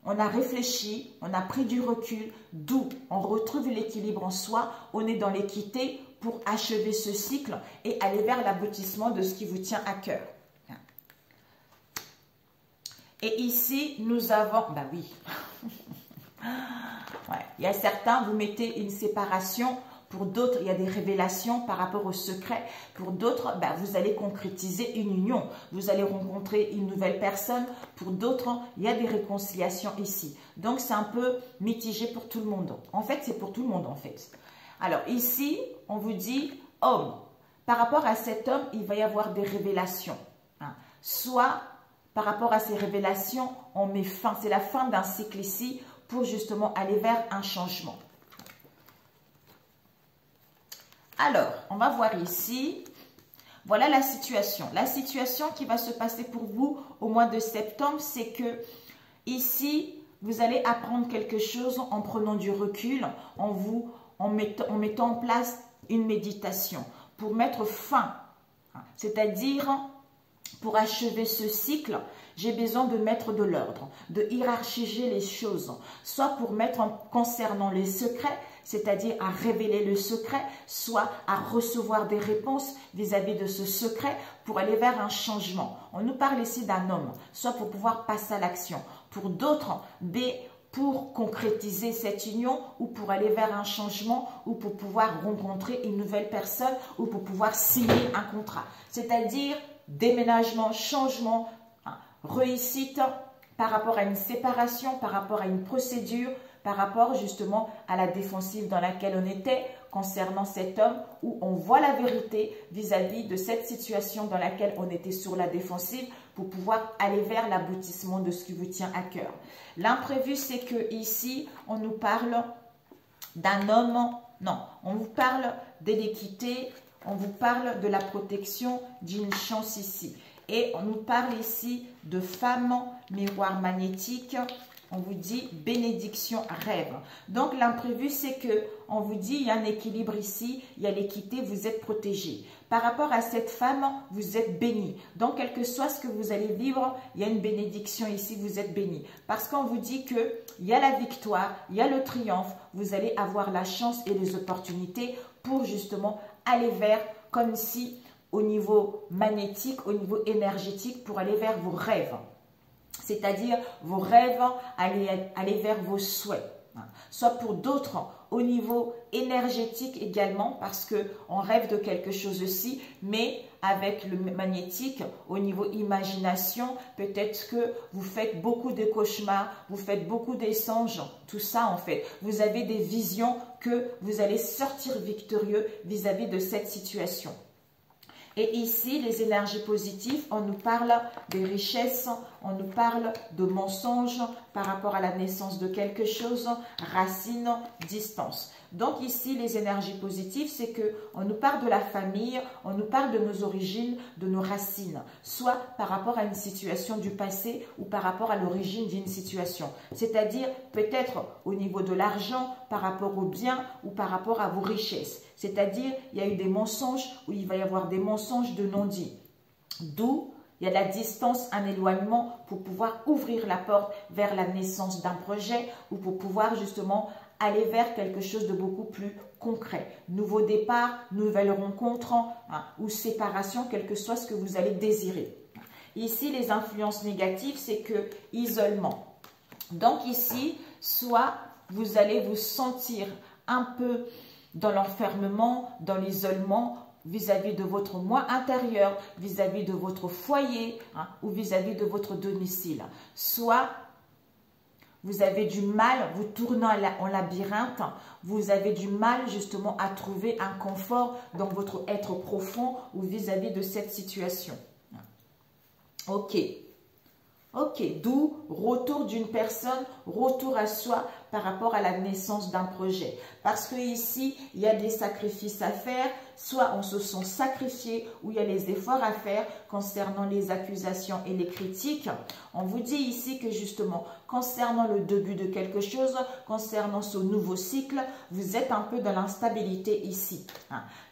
on a réfléchi, on a pris du recul, d'où on retrouve l'équilibre en soi, on est dans l'équité pour achever ce cycle et aller vers l'aboutissement de ce qui vous tient à cœur. Et ici, nous avons, bah oui, ouais, il y a certains, vous mettez une séparation. Pour d'autres, il y a des révélations par rapport au secret. Pour d'autres, vous allez concrétiser une union. Vous allez rencontrer une nouvelle personne. Pour d'autres, il y a des réconciliations ici. Donc, c'est un peu mitigé pour tout le monde. En fait, c'est pour tout le monde, en fait. Alors, ici, on vous dit homme. Par rapport à cet homme, il va y avoir des révélations. Soit, par rapport à ces révélations, on met fin. C'est la fin d'un cycle ici pour justement aller vers un changement. Alors, on va voir ici, voilà la situation. La situation qui va se passer pour vous au mois de septembre, c'est que ici, vous allez apprendre quelque chose en prenant du recul, en mettant en place une méditation pour mettre fin, c'est-à-dire pour achever ce cycle. J'ai besoin de mettre de l'ordre, de hiérarchiser les choses, soit pour mettre concernant les secrets, c'est-à-dire à révéler le secret, soit à recevoir des réponses vis-à-vis de ce secret pour aller vers un changement. On nous parle ici d'un homme, soit pour pouvoir passer à l'action. Pour d'autres, pour concrétiser cette union ou pour aller vers un changement ou pour pouvoir rencontrer une nouvelle personne ou pour pouvoir signer un contrat. C'est-à-dire déménagement, changement, réussite par rapport à une séparation, par rapport à une procédure, par rapport justement à la défensive dans laquelle on était concernant cet homme où on voit la vérité vis-à-vis de cette situation dans laquelle on était sur la défensive pour pouvoir aller vers l'aboutissement de ce qui vous tient à cœur. L'imprévu, c'est que ici, on nous parle d'un homme, non, on vous parle de l'équité, on vous parle de la protection, d'une chance ici. Et on nous parle ici de femme, miroir magnétique. On vous dit bénédiction, rêve. Donc l'imprévu, c'est que on vous dit il y a un équilibre ici, il y a l'équité, vous êtes protégé. Par rapport à cette femme, vous êtes béni. Donc quel que soit ce que vous allez vivre, il y a une bénédiction ici, vous êtes béni. Parce qu'on vous dit que il y a la victoire, il y a le triomphe, vous allez avoir la chance et les opportunités pour justement aller vers comme si au niveau magnétique, au niveau énergétique pour aller vers vos rêves. C'est-à-dire vos rêves, aller vers vos souhaits. Soit pour d'autres, au niveau énergétique également, parce qu'on rêve de quelque chose aussi, mais avec le magnétique, au niveau imagination, peut-être que vous faites beaucoup de cauchemars, vous faites beaucoup d'essonges, tout ça en fait. Vous avez des visions que vous allez sortir victorieux vis-à-vis de cette situation. Et ici, les énergies positives, on nous parle des richesses, on nous parle de mensonges par rapport à la naissance de quelque chose, racine, distance. Donc ici, les énergies positives, c'est qu'on nous parle de la famille, on nous parle de nos origines, de nos racines, soit par rapport à une situation du passé ou par rapport à l'origine d'une situation. C'est-à-dire peut-être au niveau de l'argent, par rapport aux biens ou par rapport à vos richesses. C'est-à-dire, il y a eu des mensonges ou il va y avoir des mensonges de non-dits. D'où il y a la distance, un éloignement pour pouvoir ouvrir la porte vers la naissance d'un projet ou pour pouvoir justement aller vers quelque chose de beaucoup plus concret. Nouveau départ, nouvelle rencontre ou séparation, quel que soit ce que vous allez désirer. Ici, les influences négatives, c'est que isolement. Donc ici, soit vous allez vous sentir un peu dans l'enfermement, dans l'isolement, vis-à-vis de votre moi intérieur, vis-à-vis de votre foyer ou vis-à-vis de votre domicile. Soit vous avez du mal, vous tournez en labyrinthe, vous avez du mal justement à trouver un confort dans votre être profond ou vis-à-vis de cette situation. Ok. Ok, d'où retour d'une personne, retour à soi par rapport à la naissance d'un projet. Parce que ici, il y a des sacrifices à faire, soit on se sent sacrifié ou il y a les efforts à faire concernant les accusations et les critiques. On vous dit ici que justement, concernant le début de quelque chose, concernant ce nouveau cycle, vous êtes un peu dans l'instabilité ici.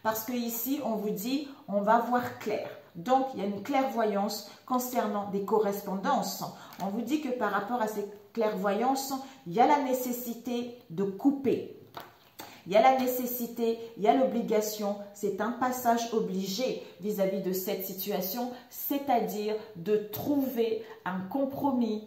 Parce que ici, on vous dit, on va voir clair. Donc, il y a une clairvoyance concernant des correspondances. On vous dit que par rapport à ces clairvoyances, il y a la nécessité de couper. Il y a la nécessité, il y a l'obligation, c'est un passage obligé vis-à-vis de cette situation, c'est-à-dire de trouver un compromis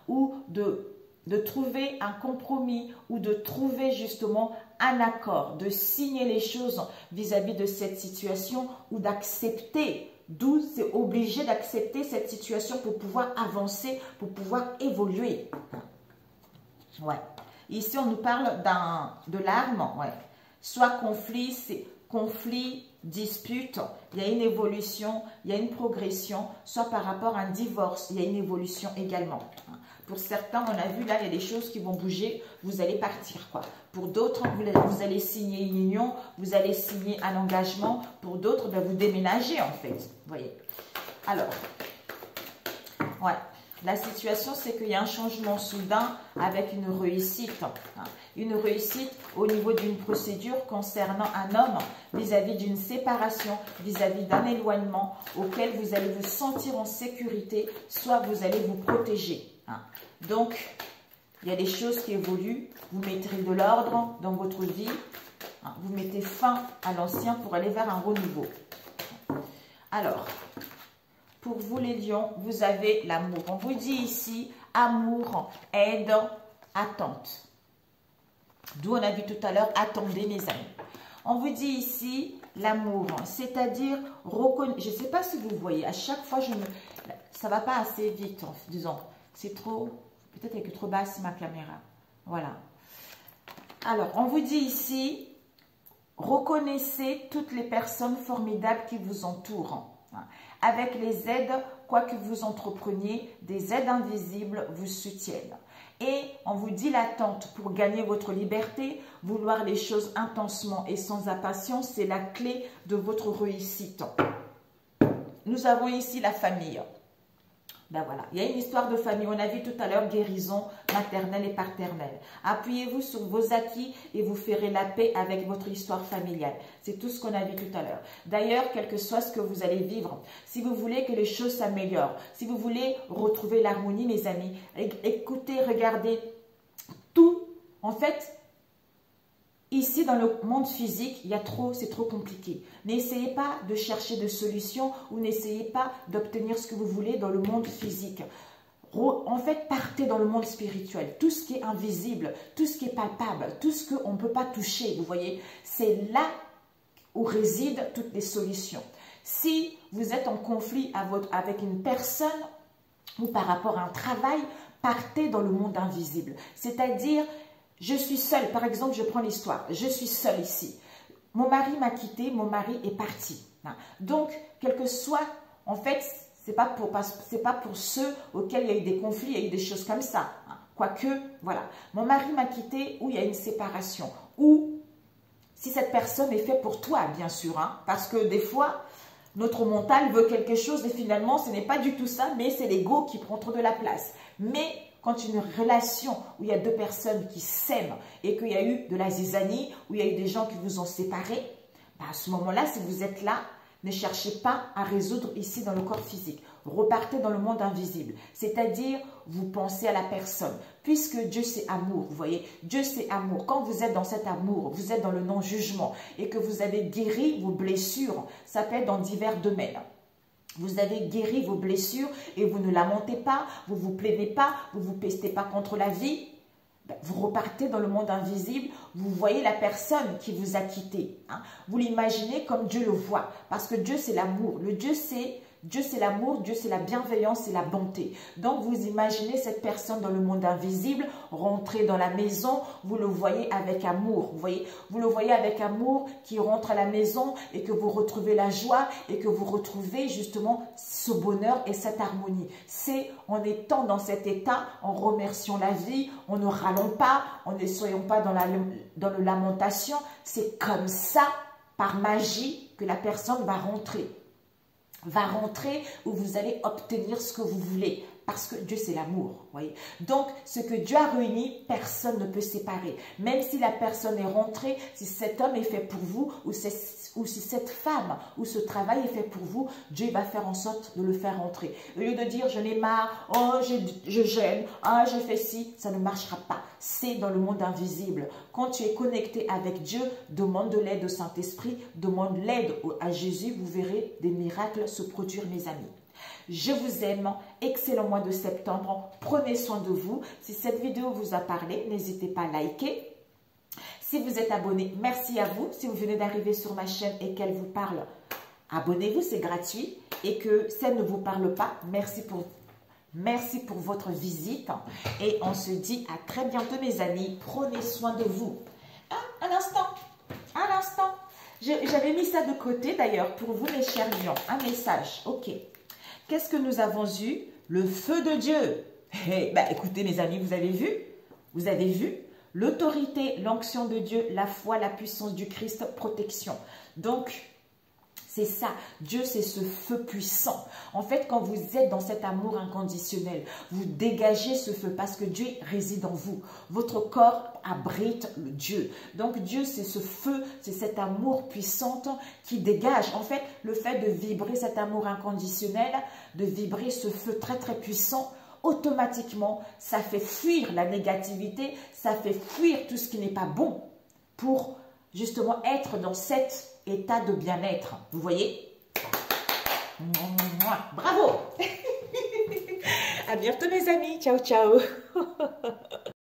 ou de trouver un compromis ou de trouver justement un accord, de signer les choses vis-à-vis de cette situation ou d'accepter. D'où c'est obligé d'accepter cette situation pour pouvoir avancer, pour pouvoir évoluer. Ouais. Ici, on nous parle de l'arme. Ouais. Soit conflit, dispute, il y a une évolution, il y a une progression, soit par rapport à un divorce, il y a une évolution également. Pour certains, on a vu là, il y a des choses qui vont bouger, vous allez partir, quoi. Pour d'autres, vous allez signer une union, vous allez signer un engagement. Pour d'autres, ben, vous déménagez, en fait. Vous voyez. Alors, ouais. La situation, c'est qu'il y a un changement soudain avec une réussite. Une réussite au niveau d'une procédure concernant un homme vis-à-vis d'une séparation, vis-à-vis d'un éloignement auquel vous allez vous sentir en sécurité, soit vous allez vous protéger. Donc, il y a des choses qui évoluent. Vous mettrez de l'ordre dans votre vie. Vous mettez fin à l'ancien pour aller vers un renouveau. Alors, pour vous les lions, vous avez l'amour. On vous dit ici, amour, aide, attente. D'où on a vu tout à l'heure, attendez mes amis. On vous dit ici, l'amour, c'est-à-dire, je ne sais pas si vous voyez, à chaque fois, ça ne va pas assez vite, disons. C'est trop, peut-être qu'elle est trop basse ma caméra. Voilà. Alors, on vous dit ici, reconnaissez toutes les personnes formidables qui vous entourent. Avec les aides, quoi que vous entrepreniez, des aides invisibles vous soutiennent. Et on vous dit l'attente pour gagner votre liberté, vouloir les choses intensement et sans impatience, c'est la clé de votre réussite. Nous avons ici la famille. Ben voilà, il y a une histoire de famille. On a vu tout à l'heure guérison maternelle et paternelle. Appuyez-vous sur vos acquis et vous ferez la paix avec votre histoire familiale. C'est tout ce qu'on a vu tout à l'heure. D'ailleurs, quel que soit ce que vous allez vivre, si vous voulez que les choses s'améliorent, si vous voulez retrouver l'harmonie, mes amis, écoutez, regardez, tout, en fait, ici, dans le monde physique, c'est trop compliqué. N'essayez pas de chercher de solutions ou n'essayez pas d'obtenir ce que vous voulez dans le monde physique. En fait, partez dans le monde spirituel. Tout ce qui est invisible, tout ce qui est palpable, tout ce qu'on ne peut pas toucher, vous voyez, c'est là où résident toutes les solutions. Si vous êtes en conflit avec une personne ou par rapport à un travail, partez dans le monde invisible. C'est-à-dire, je suis seule, par exemple, je prends l'histoire, je suis seule ici. Mon mari m'a quitté, mon mari est parti. Donc, quel que soit, en fait, c'est pas pour ceux auxquels il y a eu des conflits, il y a eu des choses comme ça. Quoique, voilà, mon mari m'a quitté ou il y a une séparation. Ou, si cette personne est faite pour toi, bien sûr, parce que des fois, notre mental veut quelque chose et finalement, ce n'est pas du tout ça, mais c'est l'ego qui prend trop de la place. Mais quand une relation où il y a deux personnes qui s'aiment et qu'il y a eu de la zizanie, où il y a eu des gens qui vous ont séparés, à ce moment-là, si vous êtes là, ne cherchez pas à résoudre ici dans le corps physique. Repartez dans le monde invisible. C'est-à-dire, vous pensez à la personne. Puisque Dieu c'est amour, vous voyez, Dieu c'est amour. Quand vous êtes dans cet amour, vous êtes dans le non-jugement et que vous avez guéri vos blessures, ça peut être dans divers domaines. Vous avez guéri vos blessures et vous ne lamentez pas, vous ne vous plaignez pas, vous ne vous pestez pas contre la vie. Vous repartez dans le monde invisible, vous voyez la personne qui vous a quitté. Vous l'imaginez comme Dieu le voit. Parce que Dieu, c'est l'amour. Le Dieu, c'est Dieu, c'est l'amour, Dieu, c'est la bienveillance, c'est la bonté. Donc, vous imaginez cette personne dans le monde invisible, rentrer dans la maison, vous le voyez avec amour. Vous le voyez avec amour qui rentre à la maison et que vous retrouvez la joie et que vous retrouvez justement ce bonheur et cette harmonie. C'est en étant dans cet état, en remerciant la vie, en ne râlons pas, en ne soyons pas dans la lamentation. C'est comme ça, par magie, que la personne va rentrer où vous allez obtenir ce que vous voulez. Parce que Dieu, c'est l'amour. Voyez. Donc, ce que Dieu a réuni, personne ne peut séparer. Même si la personne est rentrée, si cet homme est fait pour vous, ou si cette femme ou ce travail est fait pour vous, Dieu va faire en sorte de le faire rentrer. Au lieu de dire, je n'ai marre, oh, je gêne, ah, je fais ci, ça ne marchera pas. C'est dans le monde invisible. Quand tu es connecté avec Dieu, demande de l'aide au Saint-Esprit, demande l'aide à Jésus, vous verrez des miracles se produire, mes amis. Je vous aime, excellent mois de septembre, prenez soin de vous. Si cette vidéo vous a parlé, n'hésitez pas à liker. Si vous êtes abonné, merci à vous. Si vous venez d'arriver sur ma chaîne et qu'elle vous parle, abonnez-vous, c'est gratuit. Et que ça ne vous parle pas, merci pour votre visite. Et on se dit à très bientôt, mes amis. Prenez soin de vous. Ah, un instant. J'avais mis ça de côté d'ailleurs pour vous, mes chers lions. Un message, ok. Qu'est-ce que nous avons eu? Le feu de Dieu. Écoutez, mes amis, vous avez vu? Vous avez vu? L'autorité, l'onction de Dieu, la foi, la puissance du Christ, protection. Donc, c'est ça. Dieu, c'est ce feu puissant. En fait, quand vous êtes dans cet amour inconditionnel, vous dégagez ce feu parce que Dieu réside en vous. Votre corps abrite le Dieu. Donc, Dieu, c'est ce feu, c'est cet amour puissant qui dégage. En fait, le fait de vibrer cet amour inconditionnel, de vibrer ce feu très, très puissant, automatiquement, ça fait fuir la négativité, ça fait fuir tout ce qui n'est pas bon pour justement être dans cet état de bien-être. Vous voyez? Bravo. À bientôt, mes amis. Ciao, ciao.